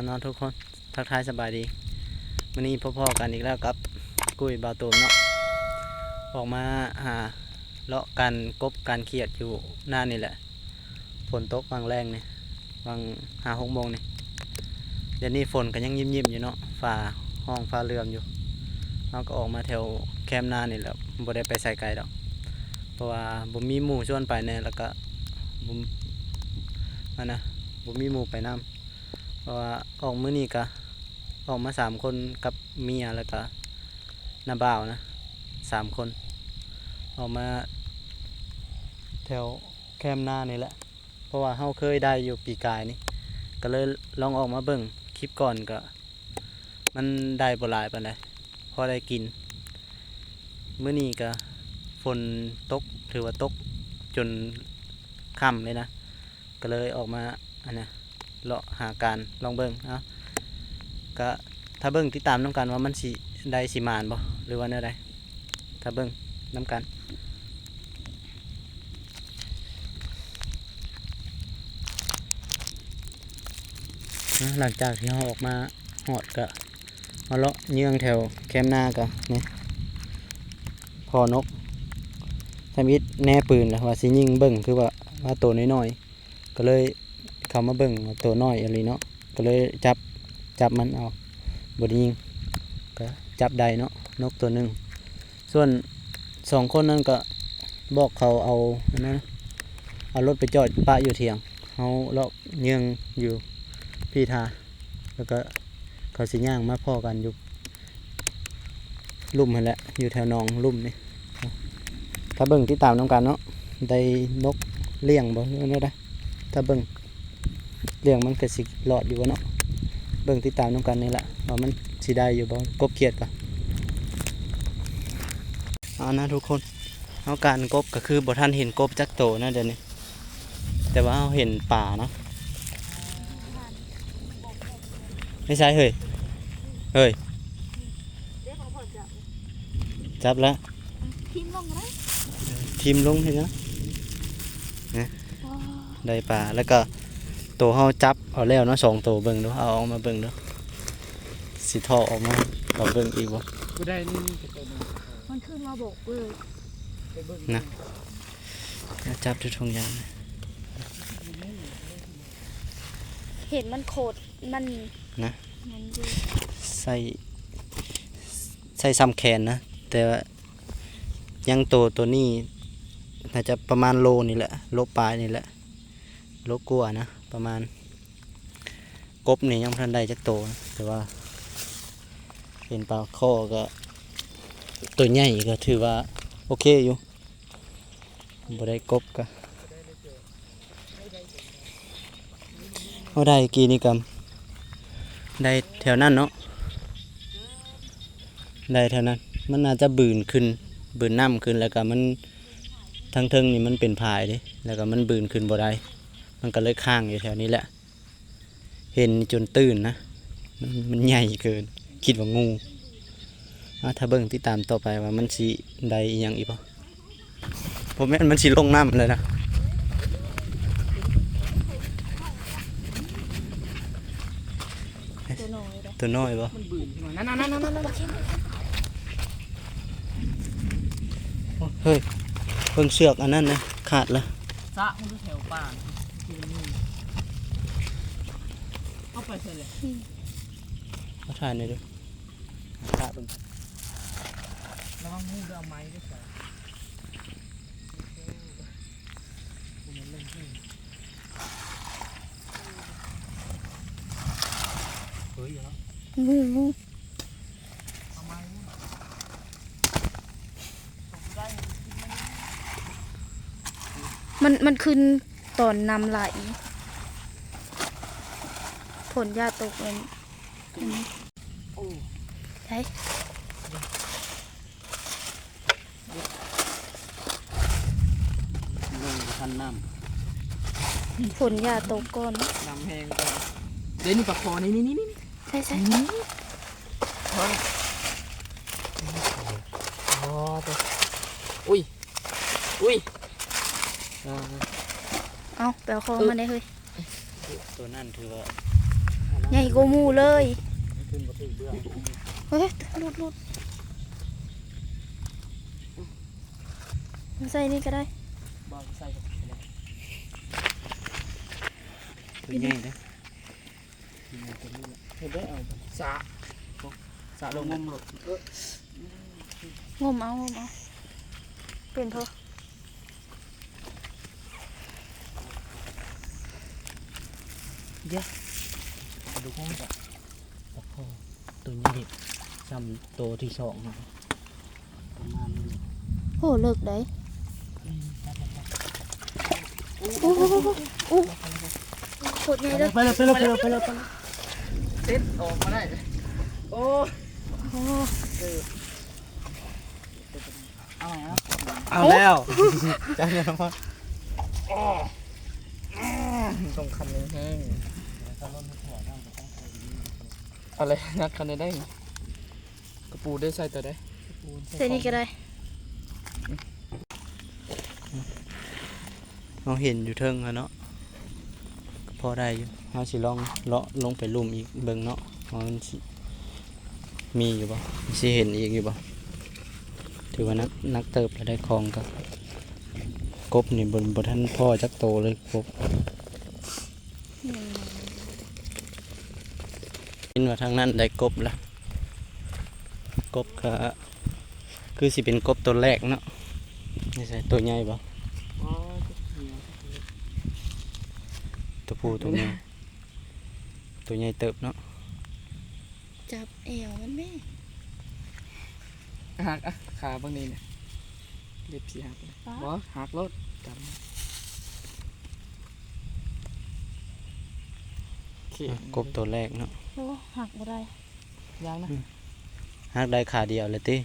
นอนทุกคนทักทายสบายดีวันนี้พ่อๆกันอีกแล้วกับกุ้ยบาวตูมเนาะออกมาหาเลาะกันกบการเขียดอยู่หน้านี่แหละฝนตกบางแรงนี่บาง5-6 โมงนี่เดี๋ยวนี้ฝนก็ยังยิ้มๆอยู่เนาะฝ่าห้องฟ้าเรือมอยู่เราก็ออกมาแถวแคมป์หน้านี่แหละบ่ได้ไปใส่ไกลดอกเพราะว่าบ่มีหมู่ชวนไปแน่แล้วก็บ่บ่มีหมู่ไปนำเพราะว่าออกมื้อนี้ก็ออกมา3 คนกับเมียแล้วก็น้าบ่าวนะ3 คนออกมาแถวแคมป์หน้านี่แหละเพราะว่าเฮาเคยได้อยู่ปีกายนี่ก็เลยลองออกมาเบิ่งคลิปก่อนก็มันได้บ่หลายปานใดพอได้กินมื้อนี้ก็ฝนตกถือว่าตกจนค่ำเลยนะก็เลยออกมาเลาะหาการลองเบิ่งก็ถ้าเบิ่งติดตามน้ำกันว่ามันสิได้สิมานบ่หรือว่าแนวใดถ้าเบิ่งน้ำกันหลังจากที่เราออกมาหอดก็มาเลาะเยื้องแถวแคมป์นาก็นี่พอนกทำอิดแน่ปืนแล้วว่าสิยิงเบิ่งคือว่าตัวน้อยๆก็เลยเข้ามาเบิ่งตัวน้อยอะไรเนาะก็เลยจับมันเอาบ่ได้ยิงก็จับได้เนาะนกตัวหนึ่งส่วน2 คนนั้นก็บอกเขาเอารถไปจอดปะอยู่เถียงเขาเลาะเยื้องอยู่พี่ทาแล้วก็เขาสิย่างมาพ่อกันอยู่ลุ่มนั่นแหละอยู่แถวหนองลุ่มนี่ถ้าเบิ่งติดตามน้ำกันเนาะได้นกเลี้ยงบ่เนี่ยได้ถ้าเบิ่งเลี้ยงมันก็สิหลอดอยู่บ่เนาะเบิ่งติดตามน้ำกันนี่แหละว่ามันสิได้อยู่บ่กบเขียดปะนะทุกคนเอาการกบก็คือบ่ทันเห็นกบจักโตนะเดี๋ยวนี้แต่ว่าเราเห็นป่าเนาะไม่ใช่เฮ้ยจับแล้วทิมลงเห็นนะได้ป่าแล้วก็ตัวเขาจับเอาแล้วเนาะ2 ตัวเบิ่งดูเอาออกมาเบิ่งดูสิท่อออกมาเอาเบิ่งอีกบ่ได้นี่มันขึ้นมาบอกเลยนะจับทุกทงยางเห็นมันโคตรมันนะใส่ซ้ำแขนนะแต่ยังตัวนี้น่าจะประมาณโลนี่แหละโลปลายนี่แหละโลกลัวนะประมาณกบนี่ยังทันได้จักโตนะแต่ว่าเป็นปลาข้อก็ตัวใหญ่ก็ถือว่าโอเคอยู่บ่ได้กบก็เอาได้กี่นี่กัได้แถวนั้นเนาะได้แถวนั้นมันน่าจะบืนน้ำขึ้นแล้วก็มันทั้งเทิงนี่มันเป็นพายดิแล้วก็มันบืนขึ้นบ่ได้มันก็เลยข้างอยู่แถวนี้แหละเห็นจนตื่นนะมันใหญ่เกินคิดว่างูถ้าเบิ่งติดตามต่อไปว่ามันสิได้อีหยังอีกบ่ผมแม่นมันสิลงน้ำเลยนะตัวน้อยบ่เฮ้ยเพิ่งเสือกอันนั้นนะขาดละซะมันแถวป่าที่นี่เอาไปเสร็จเลยมาถ่ายหน่อยดูขาดเพิ่งระวังงูเอาไม้ด้วยจ้ะเฮ้ยเหรองูมันขึ้นตอนนำไหลผลยาตกเลยใช่ทันน้ำผลยาตกก่อนน้ำแห้งก่อนเดี๋ยวนี่ปลาคอนี่ใช่อุ้ยเอาแปลคอมาได้เฮ้ยตัวนั่นถือว่า ใหญ่กว่าหมู่เลย ขึ้นบ่ถึงเบื้อง เฮ้ยลุดมาใส่นี่ก็ได้ บ่ใส่ ตัวใหญ่เด้อ เห็นได้เอาสะสะลงงมหลด งมเอาเป็นเพราะ ดูงมก่อน โอ้โหตัวใหญ่ซ้ำตัวที่สองนะ ประมาณนี้ โหเลิกได้โอ้โคตรใหญ่เลย ไปเลยเซ็ตออกมาได้โอ้ โอ้ เอาไงนะ เอาแล้วจังเลยน้องพ่อ ต้องคันแห้งอะไรนัดคันได้กระปูได้ใส่ตัวได้ ใส่นี่ก็ได้ เราเห็นอยู่เทิงแล้วเนาะก็พอได้อยู่เราสิลองเลาะลงไปลุ่มอีกเบิ่งเนาะว่ามันสิมีอยู่บ่สิเห็นอีกอยู่บ่ถือว่านักเติบแล้วได้คลองกับกบนี่บนท่านพ่อจักโตเลยกบกินว่าทางนั้นได้กบแล้วกบก็คือสิเป็นกบตัวแรกเนาะนี่ใช่ตัวใหญ่บ่ อ๋อ ตัวผู้ตัวเมียตัวใหญ่เติบเนาะ จับแอวมันแม่ หักอ่ะขาบางนี้เนี่ยเรียบสีหักเลยบ่หักรถจำกบตัวแรกเนาะ โอ้หักบ่ได้ ยางนะ หักได้ขาเดียวเลยติ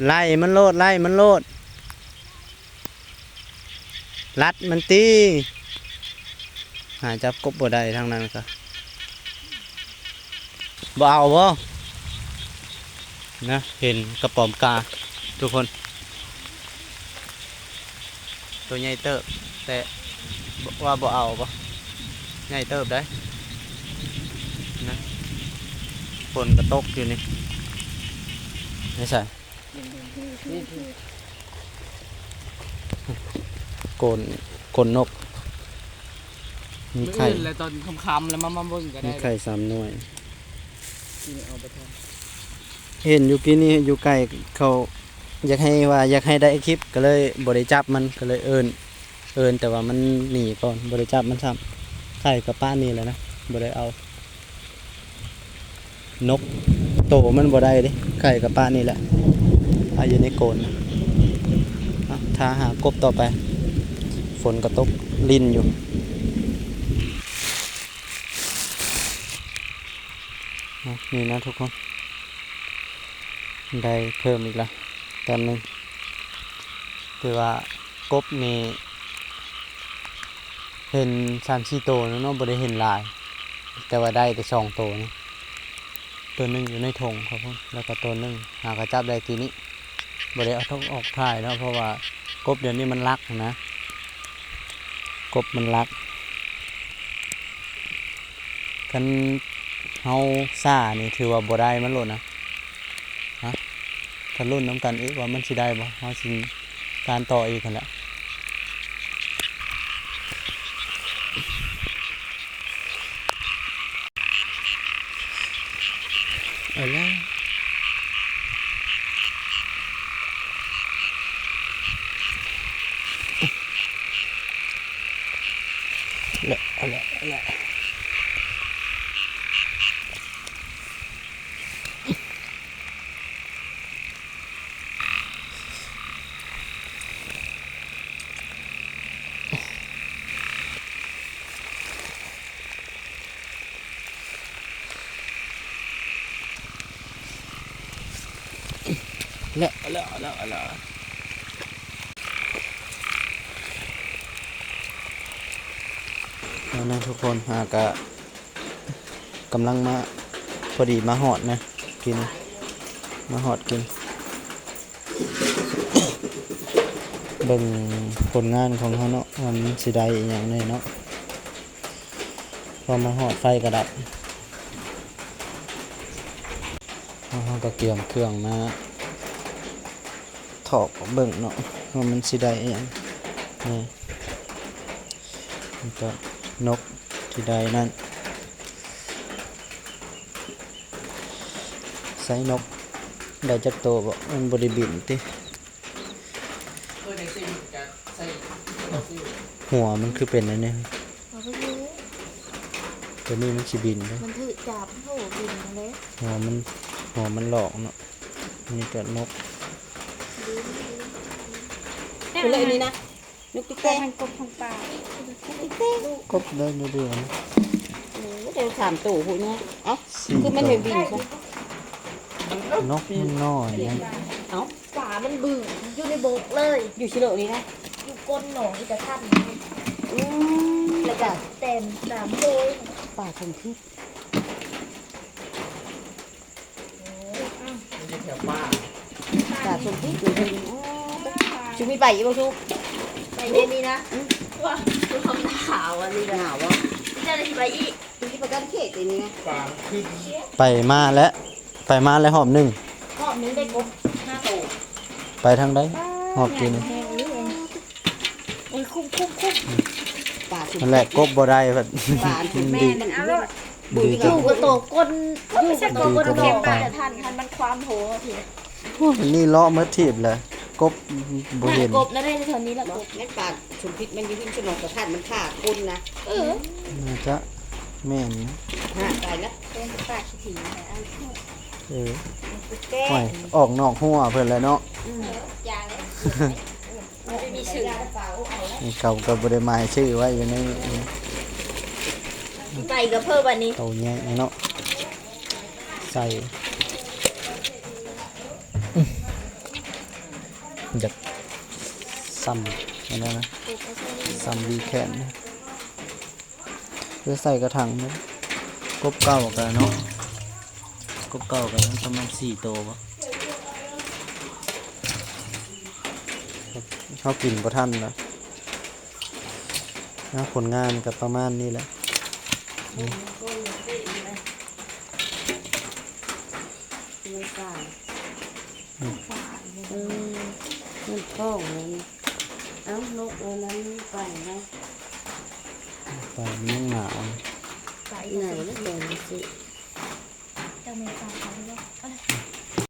ไล่มันโลดรัดมันตีหาจับกบบ่ได้ทางนั้นก็บ่เอาบ่นะเห็นกระป๋อมกาทุกคนตัวใหญ่เติบแต่ว่าบ่เอาบ่ใหญ่เติบได้นะฝนก็ตกอยู่นี่ไม่ใช่โกนนกมีไข่ แล้วตอนคำๆแล้วมาเบิ่งก็ มี ได้ ไข่สามหน่วย นี่เอาไปท เห็นอยู่กี้นี่อยู่ไกลเขาอยากให้ได้คลิปก็เลยบริจับมันก็เลยเอินแต่ว่ามันหนีก่อนบริจับมันซ้ำไข่กับป้านี่แหละนะบริเอา นกโตมันบ่ได้เดิไข่กับป้านี่แหละเอาอยู่ในโกนเอาถ้าหากบต่อไป ฝนก็ตกลิ้นอยู่เอานี่นะทุกคน ได้เพิ่มอีกละแต้มหนึงคือว่ากบนี่เห็น3-4 ตัวเนาะบ่ได้เห็นหลาย แต่ว่าได้แต่2 ตัวนี่ตัวหนึงอยู่ในถุงครับผมแล้วก็ตัวหนึงหากระจับได้ทีนี้บ่ได้เอาท้องออกถ่ายเนาะเพราะว่ากบเดี๋ยวนี้มันรักนะกบมันรักคันเฮาซ่านี่ถือว่าบ่ได้มันโลดนะถ้ารุ่นน้ำกันอีกว่ามันสิได้บ่เฮาสิการต่ออีกกันแหละเอาแล้วเอาละแล้วนะทุกคนหากะกำลังมาพอดีมาหอดนะกินมาหอดกิน เบิ่งผลงานของเขาเนาะว่ามันสิได้อหย่างแน่เนาะ พอมาหอดไฟกระดับเราก็เตรียมเครื่องมาถอกเบิ่งเนาะว่ามันสิได้อิหยังนี่มันก็นกที่ใดนั่นใส่นกได้จักโตบ่มันบ่ได้บินติ ในซีจะใส่ หัวมันคือเป็นอันนี้ เราก็รู้ ตัวนี้มันสิบินเด้อ มันถือจับโหบินมาเลย หัวมันหลอกเนาะนี่ก็นก คือเลยนี่นะนึกติ๊ก แต่ เต้ มันกบของป่าก บได้เรื่อย เดี๋ยว3ตู้หูเนี่ยเอ้า ๆสี่ คือมัน ตั ไม่ ว บินซะ นกมันน้อยนะ เอ้า ป่ามันบึ้งอยู่ในโบกเลย อยู่ชิโร่นี่นะ อยู่ก้นหนองอีกระทัน อืม แล้วก็เต็มตามโบย ป่าชมทิพย์ ไม่ใช่แถวบ้าน ป่าชมทิพย์อยู่ที่นี่ชูมีไปอีกบ่ชู ไปเดนนี้นะว่าคือความหนาวอันนี้ หนาววะ จะได้ไปอีก ชูที่ประกันเขตตัวนี้นะ ปลาขึ้น ไปมาแล้วหอบหนึ่ง รอบนึงได้กบ5ตัว ไปทางใดหอบกิน โอ้ยคุ้ม ป่าชม นั่นแหละกบบ่ได้แบบ ป่าชม ดี แม่มัน อร่อย บุย อ กับ ยู่กับตัวก้นอยู่กับตัวก้น ดีกว่า เข็ม ปลา มาแต่ทันมันความโหที นี่เลาะเมื่อทีบเลยกบบ่เห็น กบนั่นได้แถวนี้แหละกบ นั่นป่าชมทิพย์มันอยู่ที่ชนองกระทันมันฆ่าคนนะ น่าจะแม่นนะ ตายแล้ว เป็นปากขี้ถี่นะเอา เออ แก้ ห่วยออกนอกหัวเพิ่นแล้วเนาะ ยาเลยไม่มีชื่อ นี่เขาก็บ่ได้หมายชื่อไว้อยู่ใน ไปกับเพิ่มวันนี้ เตาแยะเนาะใส่อยากซ้ำอันนั้นนะซ้ำดีแค่นนะเพื่อใส่กระถางนะกบเก่ากันเนาะกบเก่ากันประมาณ4โตวบ่เขากินบ่ทันแล้วนะผลงานกับประมาณนี้แหละ ไม่กล้ามันท้องเลยเอ้านกตัวนั้นไปนะ ไปมันยังหนาว ไป ไหนแล้วเดินสิ จะไม่ตายเขาด้วย